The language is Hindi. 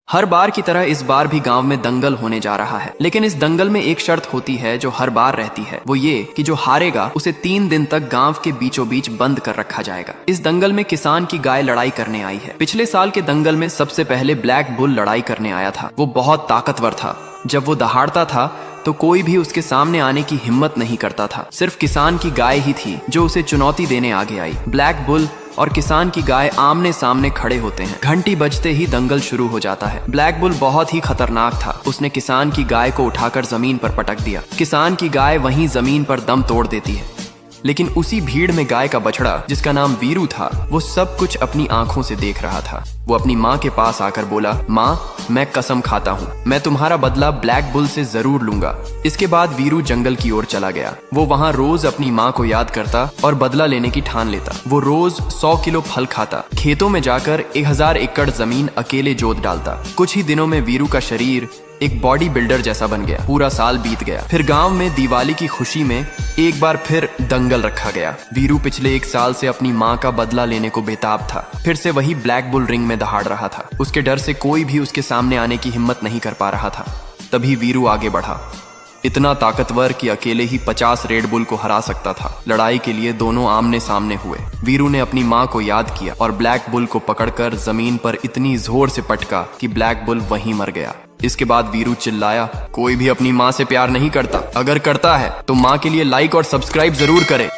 हर बार की तरह इस बार भी गांव में दंगल होने जा रहा है, लेकिन इस दंगल में एक शर्त होती है जो हर बार रहती है। वो ये कि जो हारेगा उसे 3 दिन तक गांव के बीचों बीच बंद कर रखा जाएगा। इस दंगल में किसान की गाय लड़ाई करने आई है। पिछले साल के दंगल में सबसे पहले ब्लैक बुल लड़ाई करने आया था। वो बहुत ताकतवर था। जब वो दहाड़ता था तो कोई भी उसके सामने आने की हिम्मत नहीं करता था। सिर्फ किसान की गाय ही थी जो उसे चुनौती देने आगे आई। ब्लैक बुल और किसान की गाय आमने सामने खड़े होते हैं। घंटी बजते ही दंगल शुरू हो जाता है। ब्लैक बुल बहुत ही खतरनाक था। उसने किसान की गाय को उठाकर जमीन पर पटक दिया। किसान की गाय वहीं जमीन पर दम तोड़ देती है। लेकिन उसी भीड़ में गाय का बछड़ा, जिसका नाम वीरू था, वो सब कुछ अपनी आंखों से देख रहा था। वो अपनी माँ के पास आकर बोला, माँ, मैं कसम खाता हूँ, मैं तुम्हारा बदला ब्लैक बुल से जरूर लूंगा। इसके बाद वीरू जंगल की ओर चला गया। वो वहाँ रोज अपनी माँ को याद करता और बदला लेने की ठान लेता। वो रोज 100 किलो फल खाता, खेतों में जाकर 1000 एकड़ जमीन अकेले जोत डालता। कुछ ही दिनों में वीरू का शरीर एक बॉडी बिल्डर जैसा बन गया। पूरा साल बीत गया। फिर गांव में दिवाली की खुशी में एक बार फिर दंगल रखा गया। वीरू पिछले 1 साल से अपनी माँ का बदला लेने को बेताब था। फिर से वही ब्लैक बुल रिंग में दहाड़ रहा था। उसके डर से कोई भी उसके सामने आने की हिम्मत नहीं कर पा रहा था। तभी वीरू आगे बढ़ा, इतना ताकतवर कि अकेले ही 50 रेड बुल को हरा सकता था। लड़ाई के लिए दोनों आमने सामने हुए। वीरू ने अपनी माँ को याद किया और ब्लैक बुल को पकड़कर जमीन पर इतनी जोर से पटका कि ब्लैक बुल वहीं मर गया। इसके बाद वीरू चिल्लाया, कोई भी अपनी माँ से प्यार नहीं करता। अगर करता है तो माँ के लिए लाइक और सब्सक्राइब जरूर करे।